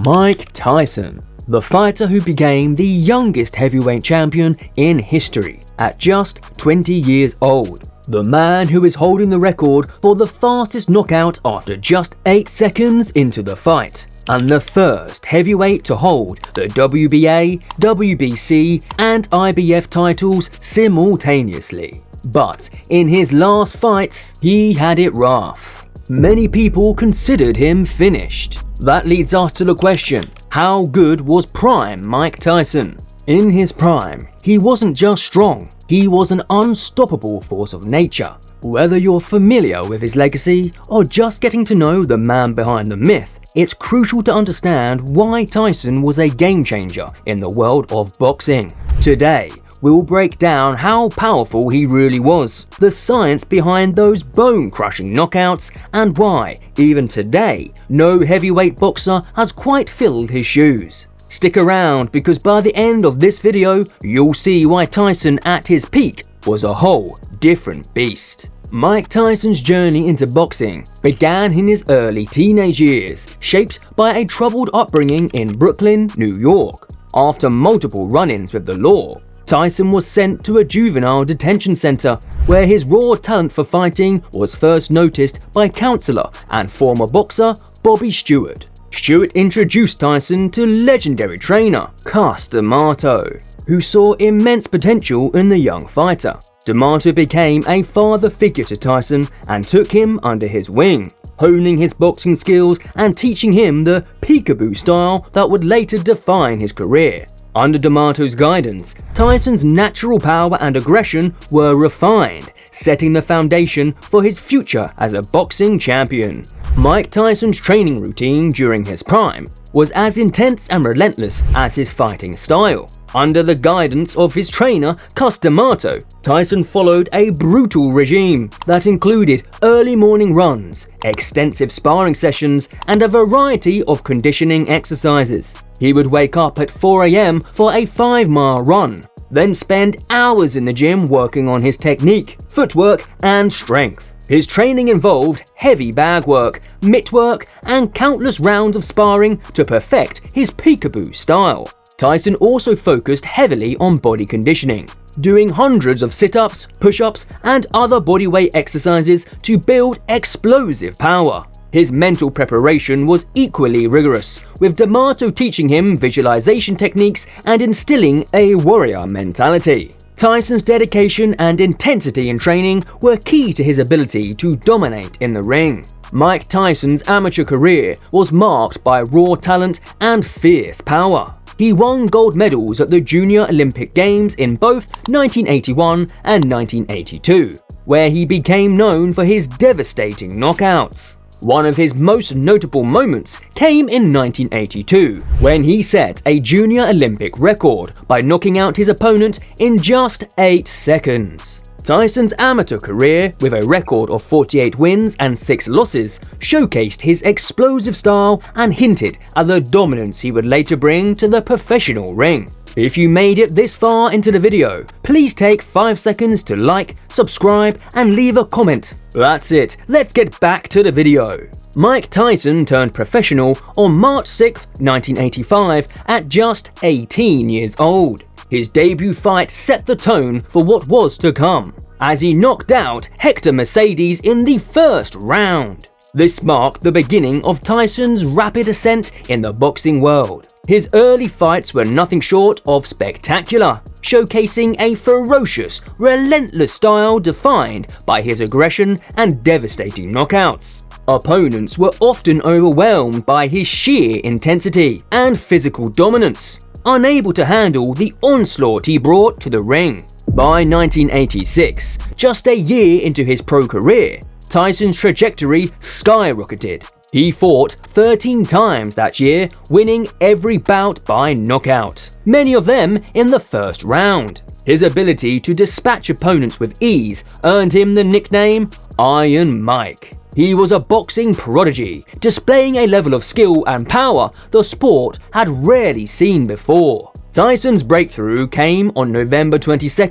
Mike Tyson, the fighter who became the youngest heavyweight champion in history at just 20 years old. The man who is holding the record for the fastest knockout after just 8 seconds into the fight, and the first heavyweight to hold the WBA, WBC and IBF titles simultaneously. But in his last fights, he had it rough. Many people considered him finished. That leads us to the question, how good was prime Mike Tyson? In his prime, he wasn't just strong, he was an unstoppable force of nature. Whether you're familiar with his legacy or just getting to know the man behind the myth, it's crucial to understand why Tyson was a game changer in the world of boxing. Today, we'll break down how powerful he really was, the science behind those bone-crushing knockouts, and why, even today, no heavyweight boxer has quite filled his shoes. Stick around because by the end of this video, you'll see why Tyson at his peak was a whole different beast. Mike Tyson's journey into boxing began in his early teenage years, shaped by a troubled upbringing in Brooklyn, New York. After multiple run-ins with the law, Tyson was sent to a juvenile detention center where his raw talent for fighting was first noticed by counselor and former boxer Bobby Stewart. Stewart introduced Tyson to legendary trainer Cus D'Amato, who saw immense potential in the young fighter. D'Amato became a father figure to Tyson and took him under his wing, honing his boxing skills and teaching him the peekaboo style that would later define his career. Under D'Amato's guidance, Tyson's natural power and aggression were refined, setting the foundation for his future as a boxing champion. Mike Tyson's training routine during his prime was as intense and relentless as his fighting style. Under the guidance of his trainer, Cus D'Amato, Tyson followed a brutal regime that included early morning runs, extensive sparring sessions, and a variety of conditioning exercises. He would wake up at 4 a.m. for a 5-mile run, then spend hours in the gym working on his technique, footwork, and strength. His training involved heavy bag work, mitt work, and countless rounds of sparring to perfect his peekaboo style. Tyson also focused heavily on body conditioning, doing hundreds of sit-ups, push-ups, and other bodyweight exercises to build explosive power. His mental preparation was equally rigorous, with D'Amato teaching him visualization techniques and instilling a warrior mentality. Tyson's dedication and intensity in training were key to his ability to dominate in the ring. Mike Tyson's amateur career was marked by raw talent and fierce power. He won gold medals at the Junior Olympic Games in both 1981 and 1982, where he became known for his devastating knockouts. One of his most notable moments came in 1982, when he set a Junior Olympic record by knocking out his opponent in just 8 seconds. Tyson's amateur career, with a record of 48 wins and 6 losses, showcased his explosive style and hinted at the dominance he would later bring to the professional ring. If you made it this far into the video, please take 5 seconds to like, subscribe, and leave a comment. That's it, let's get back to the video. Mike Tyson turned professional on March 6, 1985 at just 18 years old. His debut fight set the tone for what was to come, as he knocked out Hector Mercedes in the first round. This marked the beginning of Tyson's rapid ascent in the boxing world. His early fights were nothing short of spectacular, showcasing a ferocious, relentless style defined by his aggression and devastating knockouts. Opponents were often overwhelmed by his sheer intensity and physical dominance, unable to handle the onslaught he brought to the ring. By 1986, just a year into his pro career, Tyson's trajectory skyrocketed. He fought 13 times that year, winning every bout by knockout, many of them in the first round. His ability to dispatch opponents with ease earned him the nickname Iron Mike. He was a boxing prodigy, displaying a level of skill and power the sport had rarely seen before. Tyson's breakthrough came on November 22,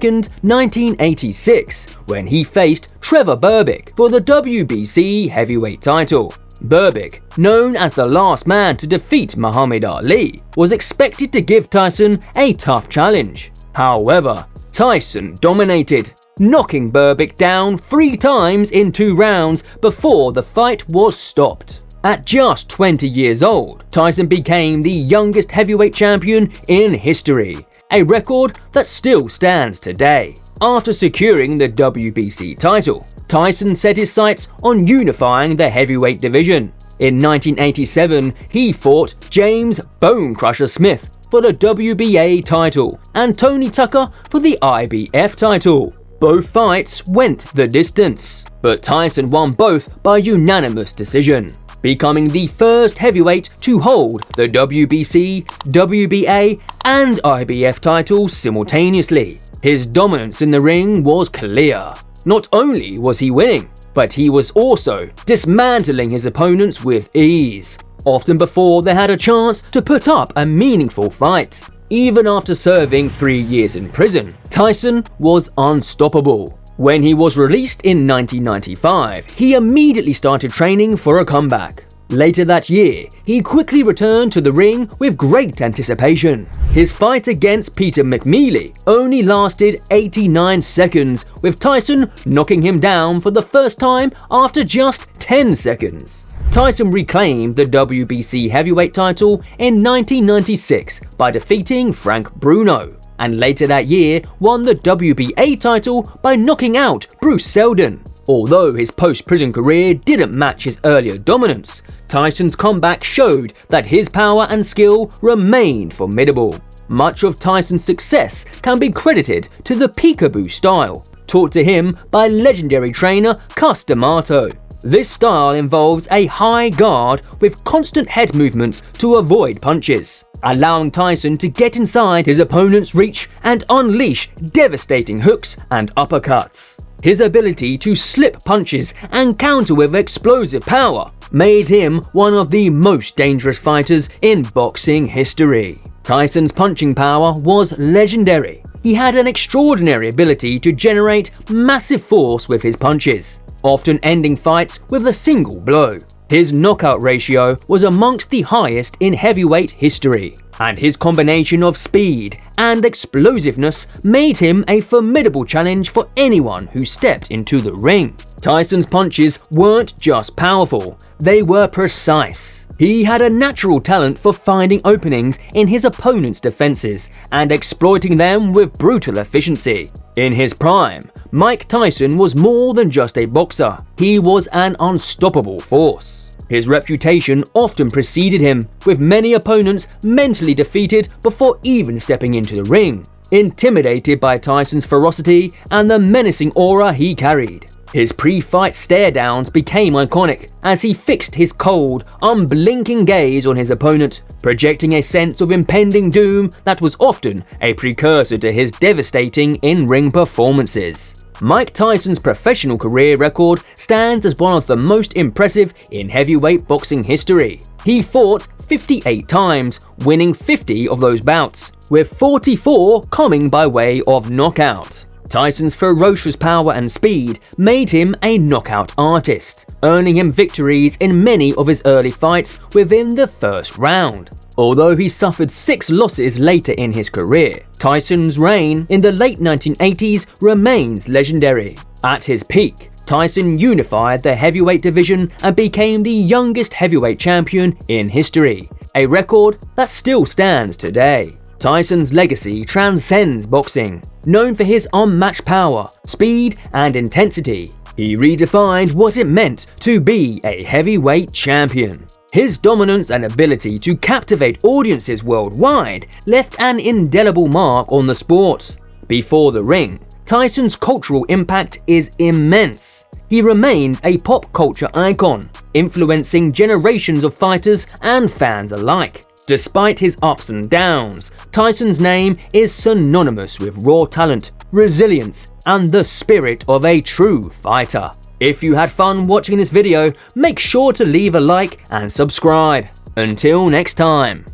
1986, when he faced Trevor Berbick for the WBC heavyweight title. Berbick, known as the last man to defeat Muhammad Ali, was expected to give Tyson a tough challenge. However, Tyson dominated, knocking Berbick down 3 times in 2 rounds before the fight was stopped. At just 20 years old, Tyson became the youngest heavyweight champion in history, a record that still stands today. After securing the WBC title, Tyson set his sights on unifying the heavyweight division. In 1987, he fought James Bone Crusher Smith for the WBA title and Tony Tucker for the IBF title. Both fights went the distance, but Tyson won both by unanimous decision, becoming the first heavyweight to hold the WBC, WBA, and IBF titles simultaneously. His dominance in the ring was clear. Not only was he winning, but he was also dismantling his opponents with ease, often before they had a chance to put up a meaningful fight. Even after serving 3 years in prison, Tyson was unstoppable. When he was released in 1995, he immediately started training for a comeback. Later that year, he quickly returned to the ring with great anticipation. His fight against Peter McNeely only lasted 89 seconds, with Tyson knocking him down for the first time after just 10 seconds. Tyson reclaimed the WBC heavyweight title in 1996 by defeating Frank Bruno, and later that year won the WBA title by knocking out Bruce Seldon. Although his post-prison career didn't match his earlier dominance, Tyson's comeback showed that his power and skill remained formidable. Much of Tyson's success can be credited to the peekaboo style, taught to him by legendary trainer Cus D'Amato. This style involves a high guard with constant head movements to avoid punches, allowing Tyson to get inside his opponent's reach and unleash devastating hooks and uppercuts. His ability to slip punches and counter with explosive power made him one of the most dangerous fighters in boxing history. Tyson's punching power was legendary. He had an extraordinary ability to generate massive force with his punches, often ending fights with a single blow. His knockout ratio was amongst the highest in heavyweight history, and his combination of speed and explosiveness made him a formidable challenge for anyone who stepped into the ring. Tyson's punches weren't just powerful, they were precise. He had a natural talent for finding openings in his opponent's defenses and exploiting them with brutal efficiency. In his prime, Mike Tyson was more than just a boxer, he was an unstoppable force. His reputation often preceded him, with many opponents mentally defeated before even stepping into the ring, intimidated by Tyson's ferocity and the menacing aura he carried. His pre-fight stare-downs became iconic as he fixed his cold, unblinking gaze on his opponent, projecting a sense of impending doom that was often a precursor to his devastating in-ring performances. Mike Tyson's professional career record stands as one of the most impressive in heavyweight boxing history. He fought 58 times, winning 50 of those bouts, with 44 coming by way of knockout. Tyson's ferocious power and speed made him a knockout artist, earning him victories in many of his early fights within the first round. Although he suffered 6 losses later in his career, Tyson's reign in the late 1980s remains legendary. At his peak, Tyson unified the heavyweight division and became the youngest heavyweight champion in history, a record that still stands today. Tyson's legacy transcends boxing. Known for his unmatched power, speed, and intensity, he redefined what it meant to be a heavyweight champion. His dominance and ability to captivate audiences worldwide left an indelible mark on the sport. Before the ring, Tyson's cultural impact is immense. He remains a pop culture icon, influencing generations of fighters and fans alike. Despite his ups and downs, Tyson's name is synonymous with raw talent, resilience, and the spirit of a true fighter. If you had fun watching this video, make sure to leave a like and subscribe. Until next time.